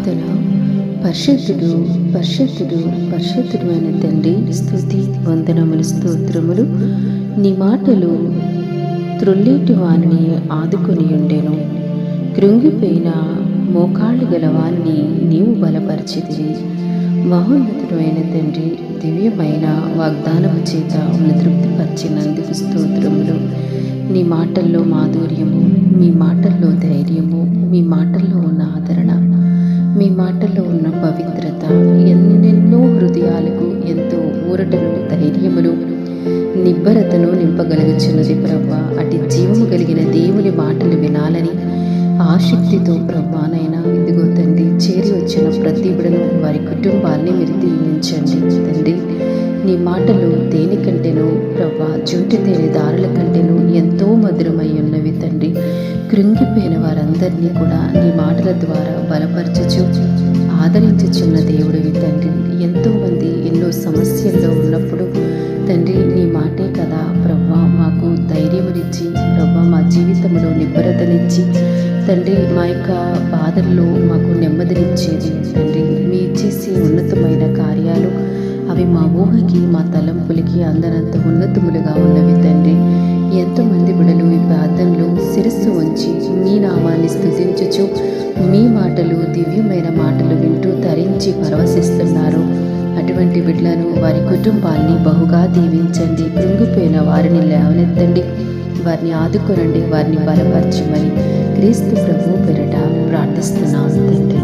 కీర్తన. పరిశుద్ధుడు పరిశుద్ధుడు పరిశుద్ధుడు అయిన తండ్రి, స్తుతి వందనములు స్తోత్రములు. నీ మాటలు త్రొల్లేటి వానిని ఆదుకొని ఉండెను. కృంగిపోయిన మోకాళ్ళు గల వానిని నీవు బలపరిచితివి. మహోన్నతుడు అయిన తండ్రి, దివ్యమైన వాగ్దానము చేత తృప్తిపరిచినందుకు స్తోత్రములు. నీ మాటల్లో మాధుర్యము, మీ మాటల్లో ధైర్యము, మీ మాటల్లో ఉన్న ఆదరణ, మీ మాటల్లో ఉన్న పవిత్రత ఎన్నెన్నో హృదయాలకు ఎంతో ఊరటను, ధైర్యమును, నిబ్బరతను నింపగలుగుచున్నది ప్రభా. అటు జీవము కలిగిన దేవుని మాటలు వినాలని ఆసక్తితో ప్రభానైనా ఇదిగో తండ్రి, చేరి వచ్చిన ప్రతి బిడను వారి కుటుంబాన్ని మీరు దీవించండి తండ్రి. నీ మాటలు దేనికంటేనూ ప్రభా, జుంటి తేనె దారుల కంటేనూ ఎంతో మధురమై ఉన్నవి తండ్రి. కృంగిపోయిన వారందరినీ కూడా నీ మాటల ద్వారా బలపరచుచు ఆదరించుచున్న దేవుడివి తండ్రి. ఎంతోమంది ఎన్నో సమస్యల్లో ఉన్నప్పుడు తండ్రి, నీ మాటే కదా ప్రభా మాకు ధైర్యమునిచ్చి ప్రభా మా జీవితంలో నిబ్బరతనిచ్చి తండ్రి, మా యొక్క బాధల్లో మాకు నెమ్మదినిచ్చేది తండ్రి. మీ చేసే ఉన్నతమైన కార్యాలు అవి మా ఊహకి, మా తలంపులకి అందరంత ఉన్నతములుగా ఉన్నవి తండ్రి. ఎంతోమంది బిడలు ఈ ప్రార్థనలో శిరస్సు ఉంచి మీ నామాన్ని స్తుతించుచు మీ మాటలు, దివ్యమైన మాటలు వింటూ తరించి పరవశిస్తున్నారు. అటువంటి బిడ్డలను, వారి కుటుంబాన్ని బహుగా దీవించండి. కృంగిపోయిన వారిని లేవనెత్తండి, వారిని ఆదుకొనండి, వారిని బలపరచమని క్రీస్తు ప్రభు పేరట ప్రార్థిస్తున్నాం తండ్రి.